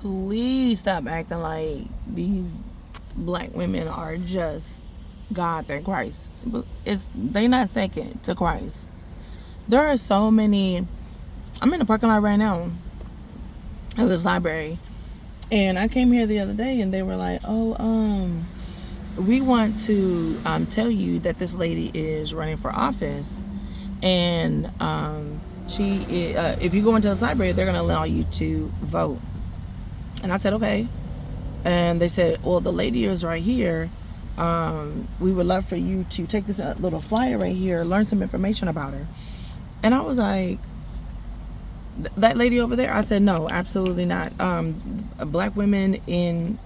please stop acting like these black women are just God than Christ. They not second to Christ. There are so many. I'm in the parking lot right now of this library, and I came here the other day, and they were like, "Oh, we want to tell you that this lady is running for office, and if you go into the library, they're gonna allow you to vote." And I said, "Okay." And they said, "Well, the lady is right here. We would love for you to take this little flyer right here, learn some information about her." And I was like, "That lady over there?" I said, "No, absolutely not. Black women in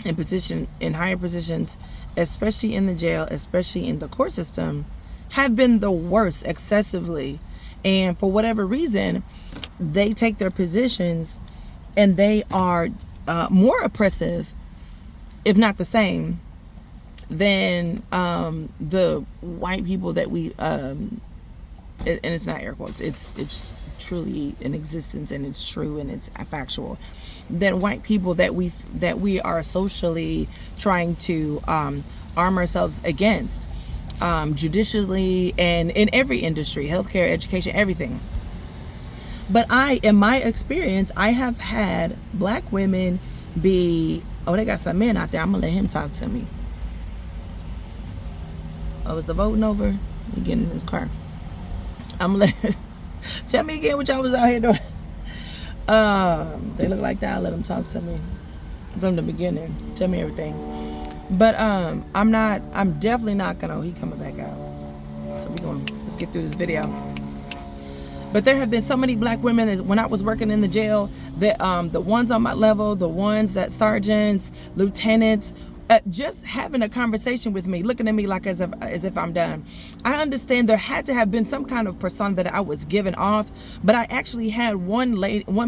higher positions, especially in the jail, especially in the court system, have been the worst excessively. And for whatever reason, they take their positions and they are more oppressive, if not the same, than the white people that we and it's not air quotes, it's truly in existence, and it's true, and it's factual, than white people that we are socially trying to arm ourselves against, judicially and in every industry, healthcare, education, everything. But in my experience, I have had black women be, oh, they got some men out there, I'm gonna let him talk to me. Oh, is the voting over? He getting in his car. I'm gonna let tell me again what y'all was out here doing. They look like that. I'll let them talk to me from the beginning. Tell me everything. But I'm definitely not gonna. He coming back out. So let's get through this video. But there have been so many black women that when I was working in the jail, that the ones on my level, the ones that sergeants, lieutenants, just having a conversation with me, looking at me like as if I'm done. I understand there had to have been some kind of persona that I was giving off, but I actually had one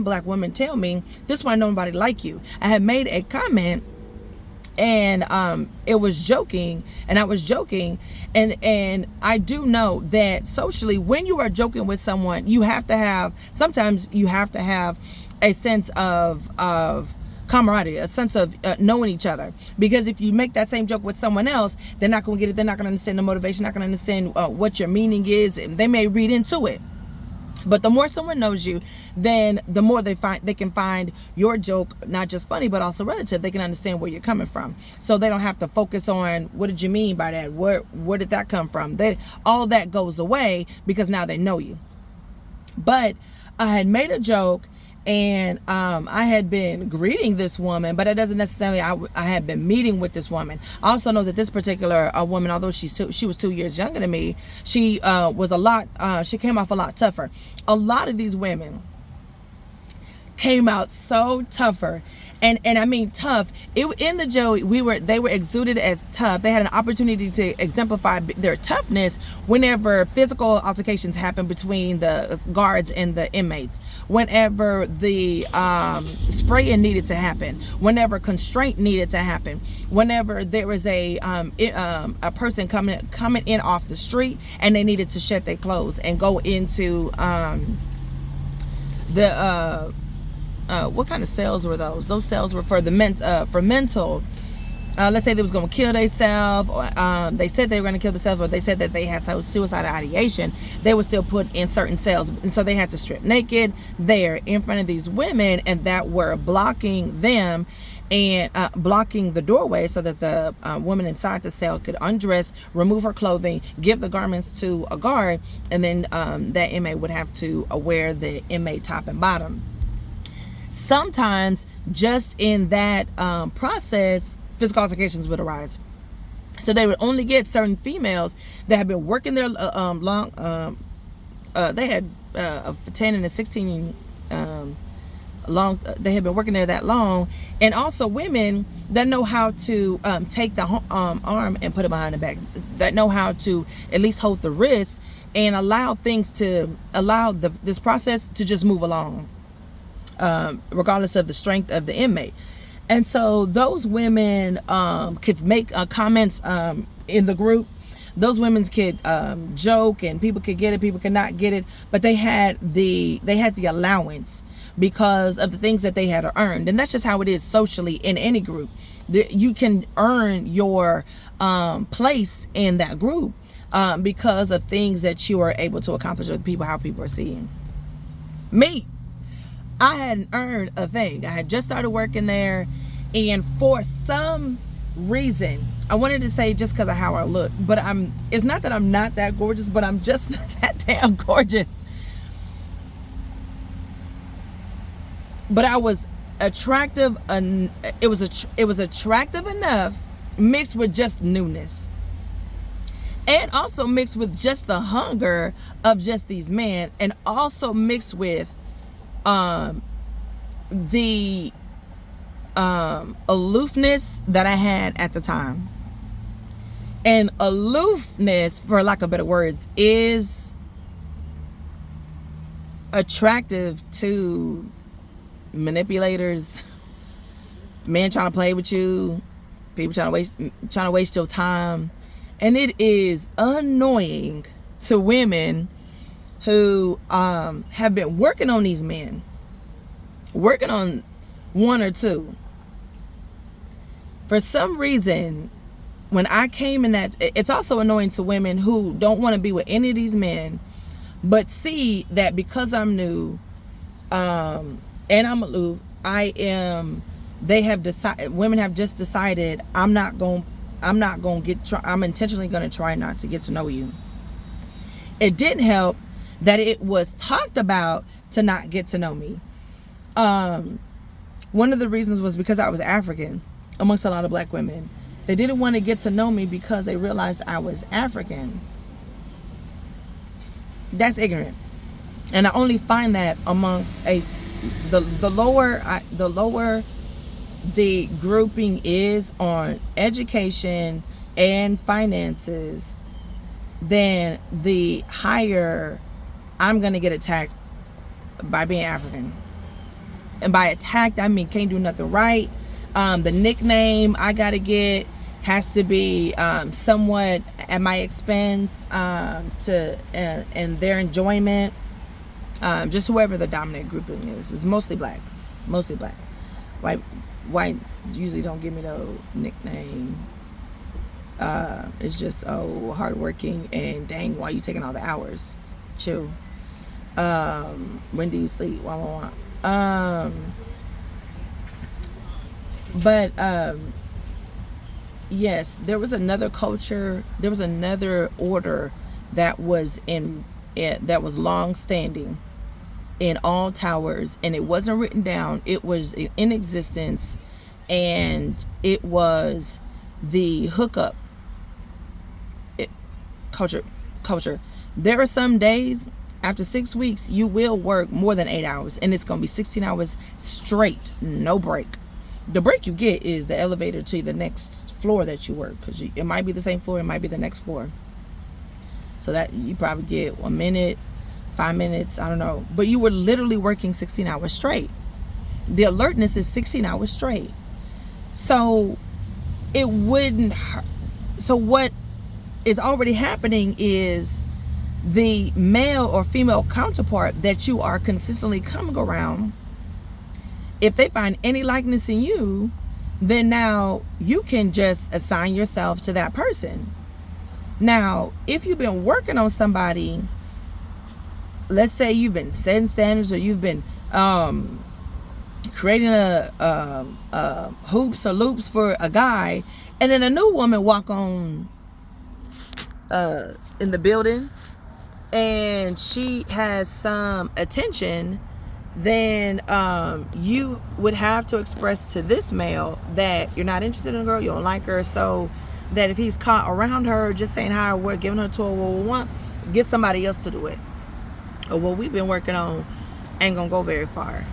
black woman tell me, "This is why nobody like you." I had made a comment, and it was joking, and I was joking, and I do know that socially, when you are joking with someone, sometimes you have to have a sense of camaraderie, a sense of knowing each other, because if you make that same joke with someone else, they're not going to get it, they're not going to understand the motivation, not going to understand what your meaning is, and they may read into it. But the more someone knows you, then the more they can find your joke not just funny, but also relative. They can understand where you're coming from, so they don't have to focus on what did you mean by that, where did that come from. All that goes away because now they know you. But I had made a joke, and I had been greeting this woman, but it doesn't necessarily, I had been meeting with this woman. I also know that this particular woman, although she was 2 years younger than me, she she came off a lot tougher. A lot of these women came out so tougher, and I mean tough. In the jail, they were exuded as tough. They had an opportunity to exemplify their toughness whenever physical altercations happened between the guards and the inmates, whenever the spraying needed to happen, whenever constraint needed to happen, whenever there was a person coming in off the street and they needed to shed their clothes and go into what kind of cells were those? Those cells were for mental. Let's say they was going to kill themselves, or they said they were going to kill themselves, or they said that they had suicidal ideation. They were still put in certain cells, and so they had to strip naked there in front of these women, and that were blocking them and blocking the doorway so that the woman inside the cell could undress, remove her clothing, give the garments to a guard, and then that inmate would have to wear the inmate top and bottom. Sometimes just in that process, physical altercations would arise. So they would only get certain females that had been working there long. They had a 10 and a 16 long. They had been working there that long, and also women that know how to take the arm and put it behind the back, that know how to at least hold the wrist and allow this process to just move along, regardless of the strength of the inmate. And so those women could make comments in the group. Those women could joke, and people could get it, people could not get it, but they had the allowance because of the things that they had earned. And that's just how it is socially in any group. You can earn your place in that group because of things that you are able to accomplish with people, how people are seeing. Me, I hadn't earned a thing. I had just started working there, and for some reason, I wanted to say just because of how I look, but it's not that I'm not that gorgeous, but I'm just not that damn gorgeous. But I was attractive, and it was attractive enough, mixed with just newness, and also mixed with just the hunger of just these men, and also mixed with the aloofness that I had at the time. And aloofness, for lack of better words, is attractive to manipulators, men trying to play with you, people trying to waste your time. And it is annoying to women who have been working on these men, working on one or two. For some reason, when I came in that, it's also annoying to women who don't want to be with any of these men, but see that because I'm new, and I'm aloof, women have just decided I'm intentionally going to try not to get to know you. It didn't help that it was talked about to not get to know me. One of the reasons was because I was African amongst a lot of black women. They didn't want to get to know me because they realized I was African. That's ignorant. And I only find that amongst the lower the grouping is on education and finances, then the higher I'm going to get attacked by being African. And by attacked, I mean can't do nothing right. The nickname I got to get has to be somewhat at my expense and their enjoyment. Just whoever the dominant grouping is. It's mostly black. Whites usually don't give me no nickname. It's just, hardworking, and dang, why you taking all the hours? Chill. When do you sleep? Yes, there was another culture, there was another order that was long standing in all towers, and it wasn't written down, it was in existence, and it was the hookup culture. There are some days after 6 weeks you will work more than 8 hours, and it's gonna be 16 hours straight, no break. The break you get is the elevator to the next floor that you work, because it might be the same floor, it might be the next floor, so that you probably get 1 minute, 5 minutes, I don't know, but you were literally working 16 hours straight. The alertness is 16 hours straight. So it wouldn't hurt. So what is already happening is the male or female counterpart that you are consistently coming around, if they find any likeness in you, then now you can just assign yourself to that person. Now, if you've been working on somebody, let's say you've been setting standards, or you've been creating a hoops or loops for a guy, and then a new woman walk on in the building, and she has some attention, then you would have to express to this male that you're not interested in the girl, you don't like her, so that if he's caught around her just saying hi or what, giving her to a get somebody else to do it, or what we've been working on ain't gonna go very far.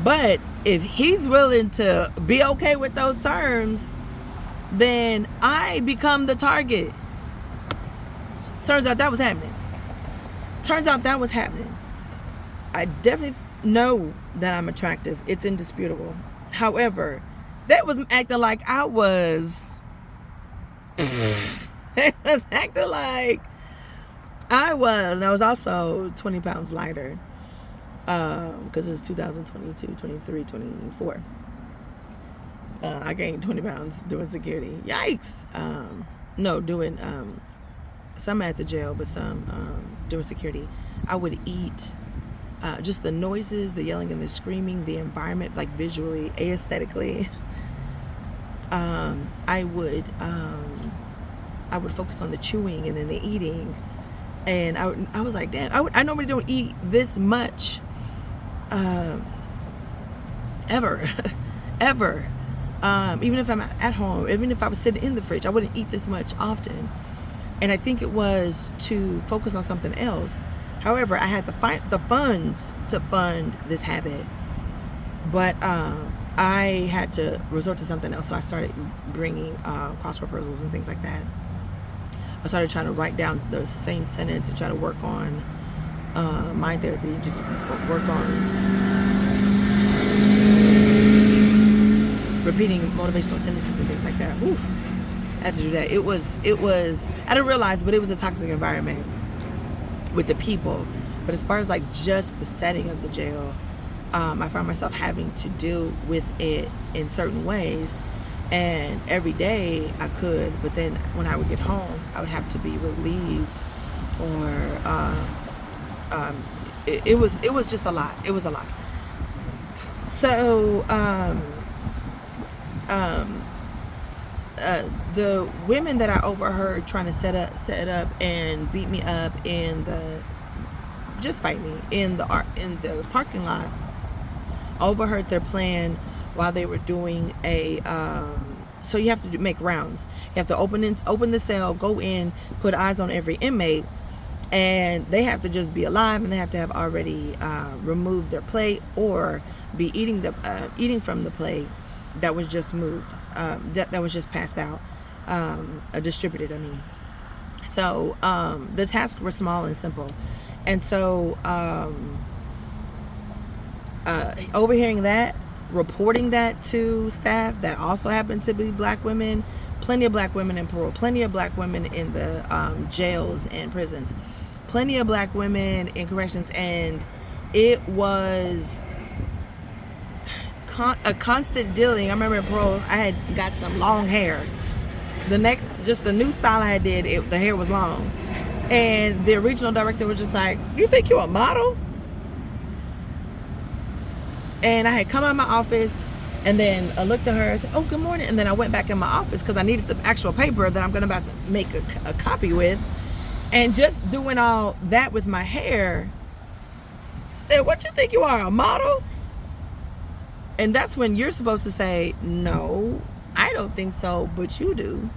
But if he's willing to be okay with those terms, then I become the target. Turns out that was happening. I definitely know that I'm attractive. It's indisputable. However, that was acting like I was. It was acting like I was. And I was also 20 pounds lighter. because it's 2022, 23, 24. I gained 20 pounds doing security. Yikes. No, doing some at the jail, but some doing security. I would eat just the noises, the yelling and the screaming, the environment, like visually, aesthetically. I would focus on the chewing and then the eating, and I was like, damn, I normally don't eat this much, ever, ever. Even if I'm at home, even if I was sitting in the fridge, I wouldn't eat this much often. And I think it was to focus on something else. However, I had the funds to fund this habit, but I had to resort to something else. So I started bringing crossword puzzles and things like that. I started trying to write down the same sentence and try to work on mind therapy, just work on repeating motivational sentences and things like that. Oof. I had to do that. It was, I didn't realize, but it was a toxic environment with the people. But as far as like just the setting of the jail, I found myself having to deal with it in certain ways. And every day I could, but then when I would get home, I would have to be relieved, or it was just a lot. It was a lot. So the women that I overheard trying to set up and beat me up just fight me in the parking lot, overheard their plan while they were doing so you have to make rounds. You have to open the cell, go in, put eyes on every inmate, and they have to just be alive, and they have to have already removed their plate or be eating from the plate that was just moved, that was just passed out, distributed, I mean. So the tasks were small and simple. And so overhearing that, reporting that to staff that also happened to be black women, plenty of black women in parole, plenty of black women in the jails and prisons, plenty of black women in corrections, and it was a constant dealing. I remember in parole, I had got some long hair. Just the new style I did, the hair was long. And the regional director was just like, "You think you're a model?" And I had come out of my office, and then I looked at her and said, "Oh, good morning." And then I went back in my office because I needed the actual paper that I'm about to make a copy with. And just doing all that with my hair, she said, "What you think you are, a model?" And that's when you're supposed to say, "No, I don't think so, but you do."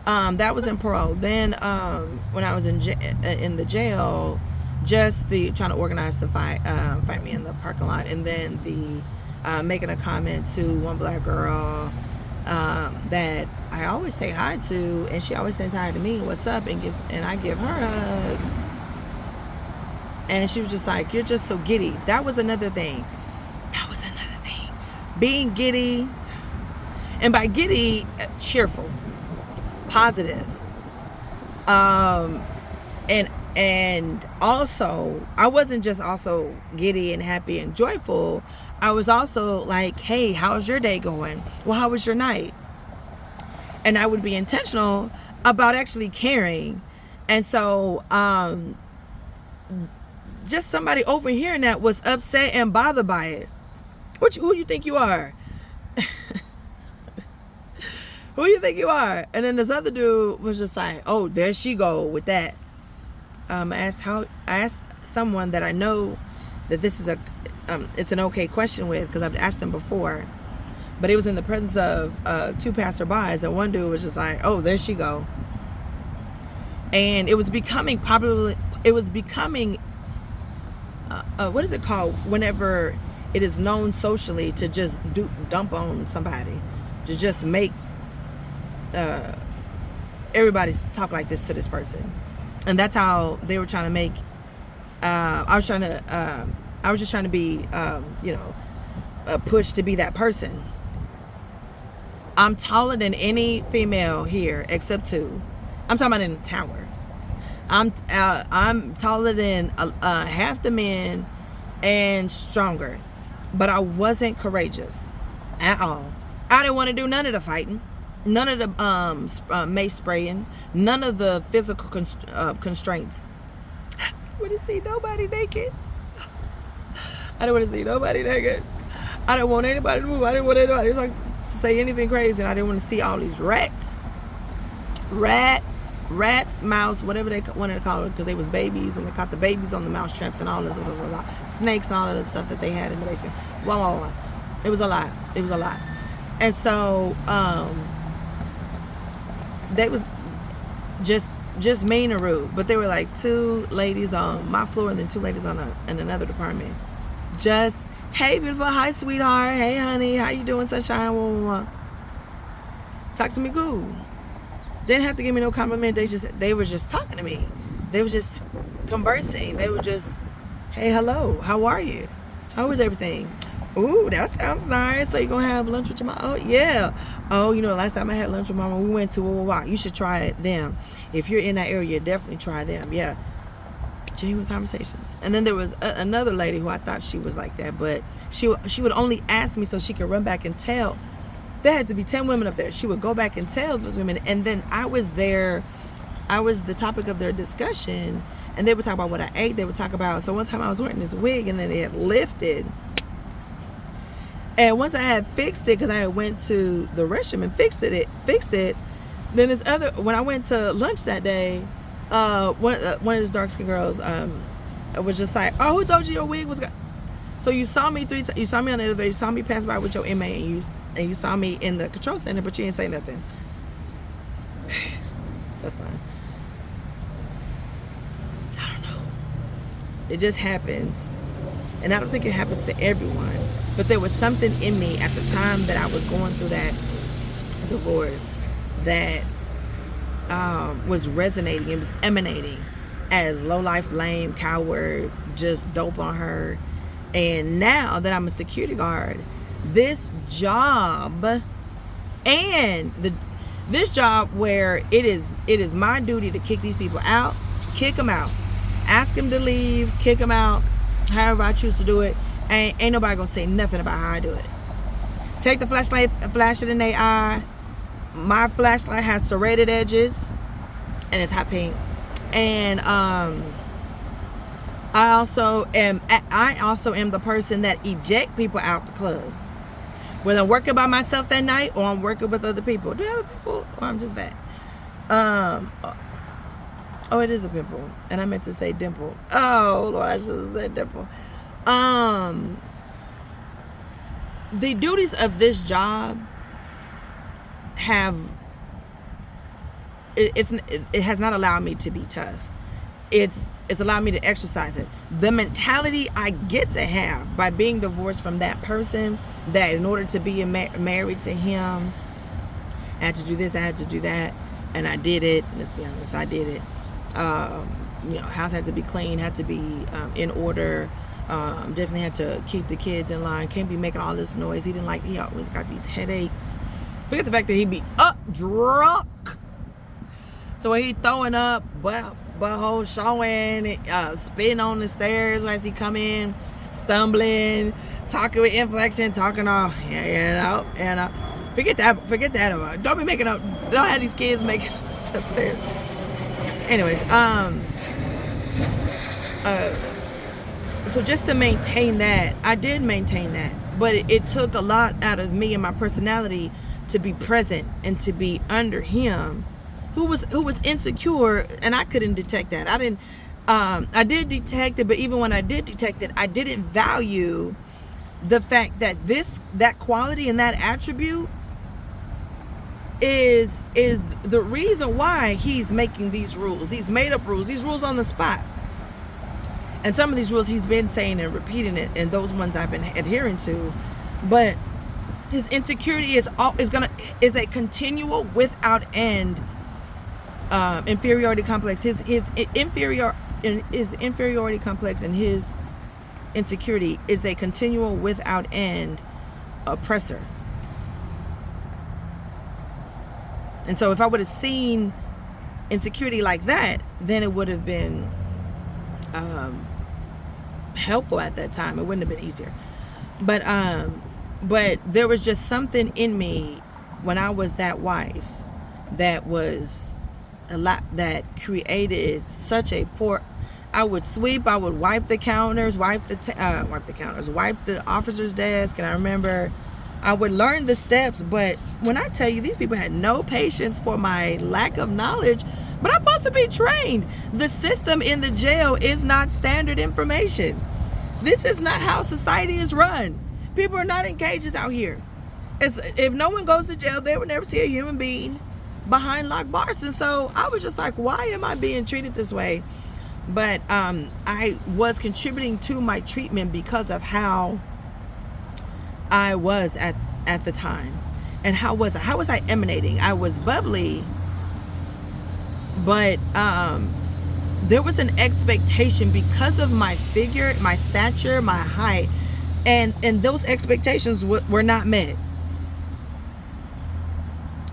That was in parole. Then when I was in the jail, just the trying to organize the fight me in the parking lot, and then the making a comment to one black girl that I always say hi to, and she always says hi to me, "What's up?" and I give her a hug, and she was just like, "You're just so giddy." That was another thing. Being giddy, and by giddy, cheerful, positive, and also I wasn't just also giddy and happy and joyful. I was also like, "Hey, how's your day going? Well, how was your night?" And I would be intentional about actually caring. And so just somebody overhearing that was upset and bothered by it. Who you think you are? Who you think you are? And then this other dude was just like, "Oh, there she go with that." I asked someone that I know that this is it's an okay question with, because I've asked them before, but it was in the presence of two passerbys, and one dude was just like, "Oh, there she go." And it was becoming what is it called whenever it is known socially to just dump on somebody, to just make everybody talk like this to this person. And that's how they were trying to make I was just trying to be pushed to be that person. I'm taller than any female here except two. I'm talking about in the tower. I'm taller than half the men and stronger. But I wasn't courageous at all. I didn't want to do none of the fighting, none of the mace spraying, none of the physical constraints. I didn't want to see nobody naked. I didn't want to see nobody naked. I didn't want anybody to move. I didn't want anybody to say anything crazy. And I didn't want to see all these rats, mouse, whatever they wanted to call it, because they was babies, and they caught the babies on the mouse traps and all this, blah, blah, blah, snakes and all of the stuff that they had in the basement. Blah, blah, blah. It was a lot. It was a lot. And so they was just mean and rude. But there were like 2 ladies on my floor and then 2 ladies in another department. Just, hey, beautiful, hi, sweetheart, hey, honey, how you doing, sunshine, blah, blah, blah. Talk to me cool. Didn't have to give me no compliment. They were just talking to me. They were just conversing. They were just, hey, hello, how are you? How is everything? Ooh, that sounds nice. So you gonna have lunch with your mom? Oh, yeah. Oh, last time I had lunch with my mom, we went to you should try them. If you're in that area, definitely try them. Yeah. Genuine conversations. And then there was another lady who I thought she was like that, but she would only ask me so she could run back and tell. There had to be 10 women up there. She would go back and tell those women, and then I was there. I was the topic of their discussion, and they would talk about what I ate. They would talk about, so one time I was wearing this wig, and then it had lifted. And once I had fixed it, because I had went to the restroom and fixed it, then when I went to lunch that day, one of those dark-skinned girls was just like, oh, who told you your wig was gone? So you saw me you saw me on the elevator, you saw me pass by with your inmate, and you saw me in the control center, but you didn't say nothing. That's fine. I don't know. It just happens. And I don't think it happens to everyone. But there was something in me at the time that I was going through that divorce that was resonating. It was emanating as low-life, lame, coward, just dope on her. And now that I'm a security guard, this job this job where it is my duty to kick these people out, kick them out, ask them to leave, kick them out, however I choose to do it. Ain't nobody gonna say nothing about how I do it. Take the flashlight, flash it in their eye. My flashlight has serrated edges, and it's hot pink. And I also am the person that eject people out the club. Whether I'm working by myself that night or I'm working with other people. Do I have a pimple? Or I'm just fat? Oh, it is a pimple. And I meant to say dimple. Oh, Lord, I should have said dimple. The duties of this job it has not allowed me to be tough. It's allowed me to exercise it. The mentality I get to have by being divorced from that person, that in order to be married to him, I had to do this, I had to do that, and I did it. Let's be honest, I did it. House had to be clean, had to be in order. Definitely had to keep the kids in line. Can't be making all this noise. He always got these headaches. Forget the fact that he'd be up drunk. So when he throwing up, butthole showing, spitting on the stairs as he come in, stumbling, talking with inflection, talking all, forget that. Don't be making up. Don't have these kids making stuff there. Anyways, so just to maintain that, I did maintain that, but it took a lot out of me and my personality to be present and to be under him, who was insecure, and I couldn't detect that. I did detect it, but even when I did detect it, I didn't value the fact that that quality and that attribute is the reason why he's making these rules, these made up rules, these rules on the spot. And some of these rules he's been saying and repeating it, and those ones I've been adhering to. But his insecurity is a continual, without end inferiority complex. His inferiority complex and his insecurity is a continual, without end oppressor. And so if I would have seen insecurity like that, then it would have been helpful at that time. It wouldn't have been easier. But there was just something in me when I was that wife that was a lot, that created such a poor. I would sweep, I would wipe the counters, wipe the officer's desk, and I remember I would learn the steps. But when I tell you, these people had no patience for my lack of knowledge. But I'm supposed to be trained. The system in the jail is not standard information. This is not how society is run. People are not in cages out here. If no one goes to jail, they would never see a human being behind locked bars. And so I was just like, why am I being treated this way? But I was contributing to my treatment because of how I was at the time. And how was I emanating? I was bubbly, but there was an expectation because of my figure, my stature, my height, and those expectations were not met.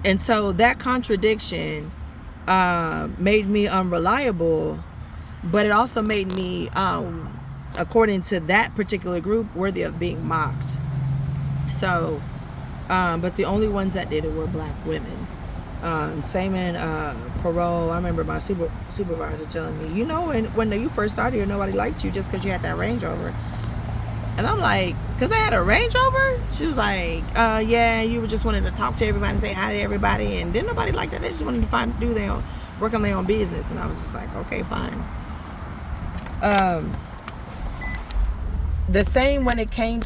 And so that contradiction made me unreliable, but it also made me, according to that particular group, worthy of being mocked. So, but the only ones that did it were black women. Same in parole. I remember my supervisor telling me, when you first started here, nobody liked you just because you had that Range Rover. And I'm like, because I had a Range Rover? She was like, yeah, you were just wanting to talk to everybody and say hi to everybody, and didn't nobody like that. They just wanted to work on their own business. And I was just like, okay, fine. The same when it came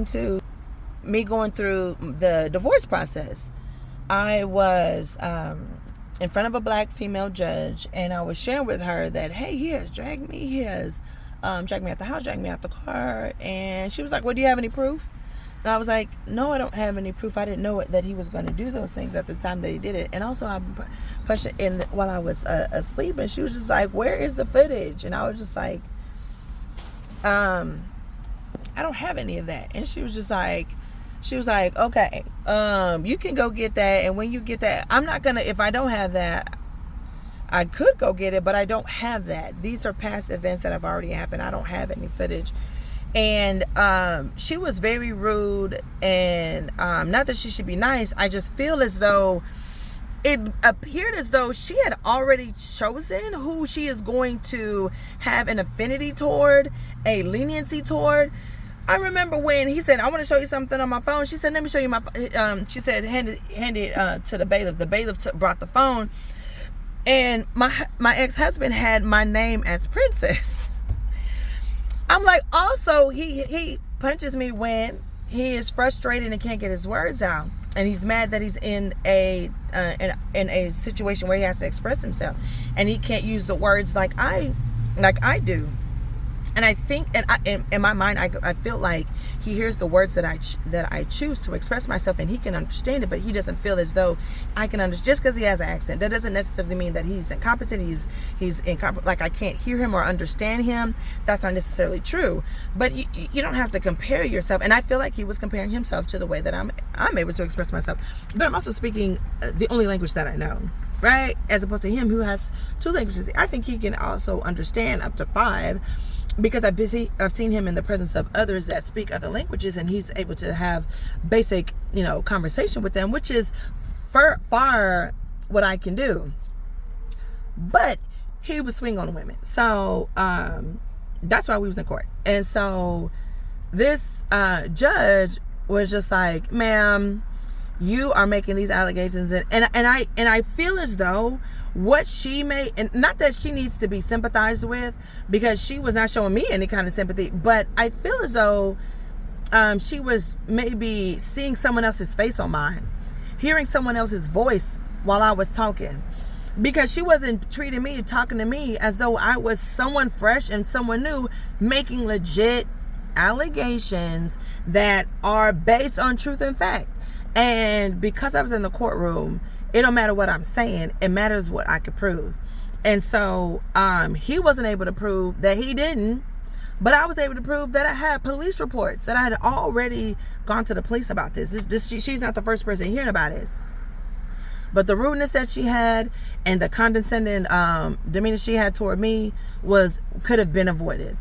to me going through the divorce process. I was in front of a black female judge, and I was sharing with her that, hey, he has dragged me out the house, dragged me out the car. And she was like, well, do you have any proof? And I was like, no, I don't have any proof. I didn't know that he was going to do those things at the time that he did it. And also I punched it in while I was asleep, and she was just like, where is the footage? And I was just like, I don't have any of that. And she was like, okay, you can go get that. And when you get that, if I don't have that, I could go get it, but I don't have that. These are past events that have already happened. I don't have any footage. And she was very rude, and not that she should be nice. I just feel as though it appeared as though she had already chosen who she is going to have an affinity toward, a leniency toward. I remember when he said, I want to show you something on my phone. She said, let me show you my phone. She said, hand it to the bailiff. The bailiff brought the phone. And my ex-husband had my name as Princess. I'm like, also, he punches me when he is frustrated and can't get his words out. And he's mad that he's in a situation where he has to express himself. And he can't use the words like I do. And I think, in my mind, I feel like he hears the words that I choose to express myself, and he can understand it, but he doesn't feel as though I can understand. Just because he has an accent, that doesn't necessarily mean that he's incompetent. He's incompetent. Like, I can't hear him or understand him. That's not necessarily true. But you don't have to compare yourself. And I feel like he was comparing himself to the way that I'm able to express myself. But I'm also speaking the only language that I know, right? As opposed to him, who has 2 languages. I think he can also understand up to 5. Because I've seen him in the presence of others that speak other languages, and he's able to have basic, conversation with them, which is far what I can do. But he would swing on women. So that's why we was in court. And so this judge was just like, ma'am, you are making these allegations, and I feel as though what she made, and not that she needs to be sympathized with, because she was not showing me any kind of sympathy, but I feel as though she was maybe seeing someone else's face on mine, hearing someone else's voice while I was talking, because she wasn't talking to me as though I was someone fresh and someone new, making legit allegations that are based on truth and fact. And because I was in the courtroom, it don't matter what I'm saying. It matters what I could prove. And so he wasn't able to prove that he didn't, but I was able to prove that I had police reports, that I had already gone to the police about this. She's not the first person hearing about it. But the rudeness that she had and the condescending demeanor she had toward me could have been avoided.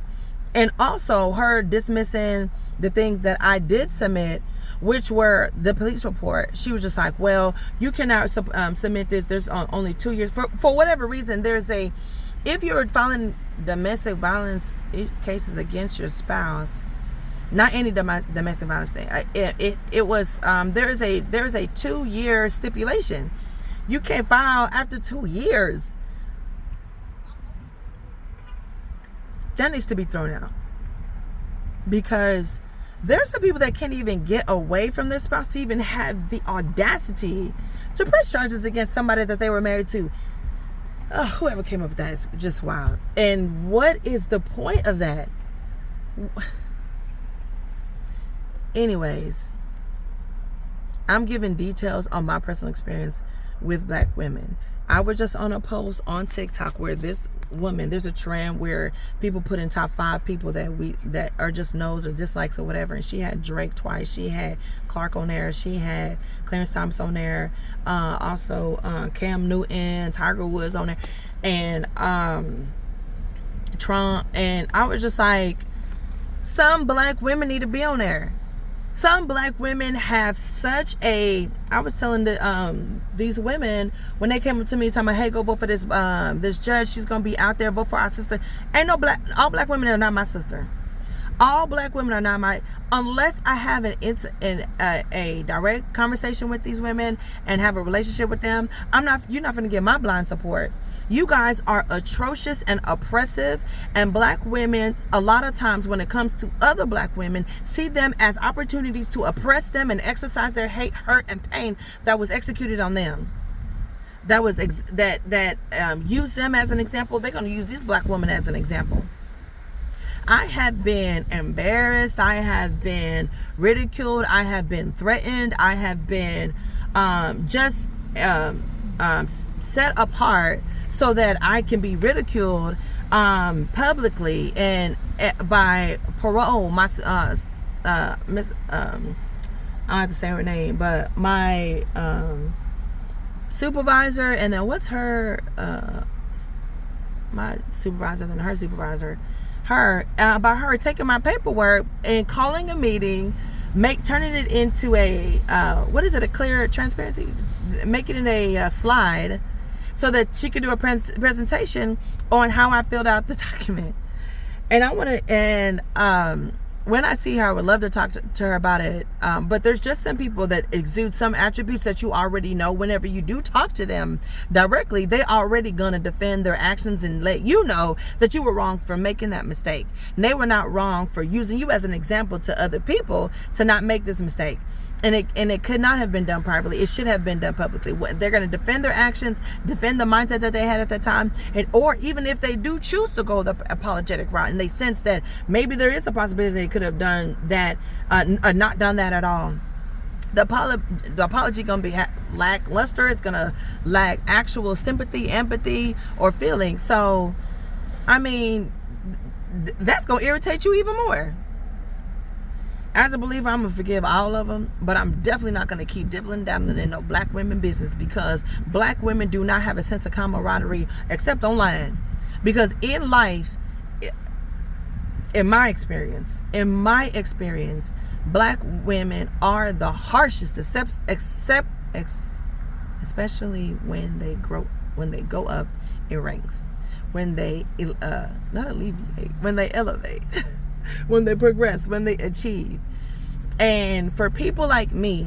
And also her dismissing the things that I did submit, which were the police report. She was just like, well, you cannot submit this. There's only 2 years. For whatever reason, if you're filing domestic violence cases against your spouse, not any domestic violence thing, it was, there is a 2-year stipulation. You can't file after 2 years. That needs to be thrown out. Because there's some people that can't even get away from their spouse to even have the audacity to press charges against somebody that they were married to. Whoever came up with that is just wild. And what is the point of that? Anyways, I'm giving details on my personal experience with black women. I was just on a post on TikTok where this woman, there's a trend where people put in top 5 people that are just no's or dislikes or whatever, and she had Drake twice, she had Clark on there, she had Clarence Thomas on there, also Cam Newton, Tiger Woods on there, and Trump. And I was just like, some black women need to be on there. Some black women have such a, I was telling these women when they came up to me talking about, hey, go vote for this this judge, she's gonna be out there, vote for our sister. Ain't no all black women are not my sister. All black women are not my, unless I have a direct conversation with these women and have a relationship with them. You're not gonna get my blind support. You guys are atrocious and oppressive, and black women, a lot of times when it comes to other black women, see them as opportunities to oppress them and exercise their hate, hurt, and pain that was executed on them. That was use them as an example. They're going to use this black woman as an example. I have been embarrassed. I have been ridiculed. I have been threatened. I have been set apart so that I can be ridiculed publicly and by parole. My Miss I don't have to say her name, but my supervisor, and then what's her my supervisor, then her supervisor, about her taking my paperwork and calling a meeting, turning it into a a clear transparency, making it a slide so that she could do a presentation on how I filled out the document. And when I see her, I would love to talk to her about it. But there's just some people that exude some attributes that you already know. Whenever you do talk to them directly, they already gonna defend their actions and let you know that you were wrong for making that mistake. And they were not wrong for using you as an example to other people to not make this mistake. And it could not have been done privately. It should have been done publicly. They're going to defend their actions, defend the mindset that they had at that time, or even if they do choose to go the apologetic route and they sense that maybe there is a possibility they could have done that, not done that at all. The apology going to be lackluster. It's going to lack actual sympathy, empathy, or feeling. So, I mean, that's going to irritate you even more. As a believer, I'm going to forgive all of them, but I'm definitely not going to keep dibbling dabbling in no black women business, because black women do not have a sense of camaraderie except online. Because in life, in my experience, black women are the harshest, especially when they go up in ranks, when they when they elevate. When they progress, when they achieve. And for people like me,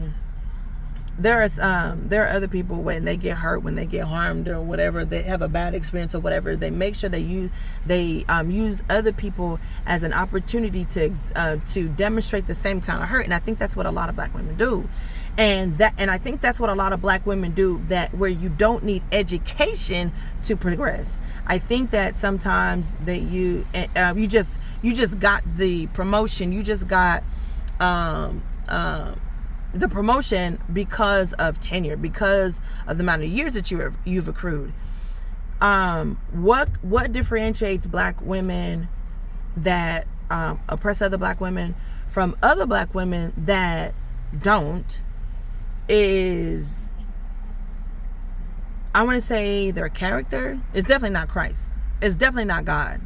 there are other people, when they get hurt, when they get harmed or whatever, they have a bad experience or whatever, they make sure they use other people as an opportunity to demonstrate the same kind of hurt. And I think that's what a lot of black women do. And I think that's what a lot of black women do, that where you don't need education to progress. I think that sometimes that you just got the promotion, you just got the promotion because of tenure, because of the amount of years that you've accrued. What differentiates black women that oppress other black women from other black women that don't is I want to say their character is definitely not Christ. It's definitely not God.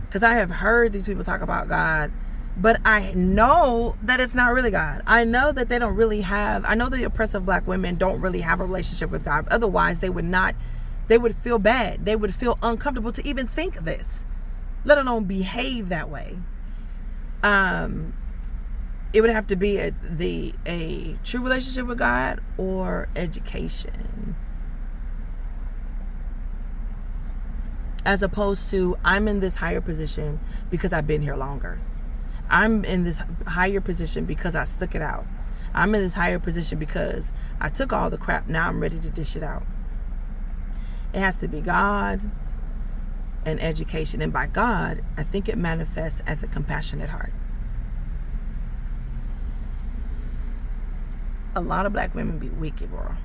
Because I have heard these people talk about God, but I know that it's not really God. I know that they don't really have, I know the oppressive black women don't really have a relationship with God. Otherwise, they would feel bad. They would feel uncomfortable to even think this, let alone behave that way. It would have to be a true relationship with God or education. As opposed to, I'm in this higher position because I've been here longer. I'm in this higher position because I stuck it out. I'm in this higher position because I took all the crap. Now I'm ready to dish it out. It has to be God and education. And by God, I think it manifests as a compassionate heart. A lot of black women be wicked, bro.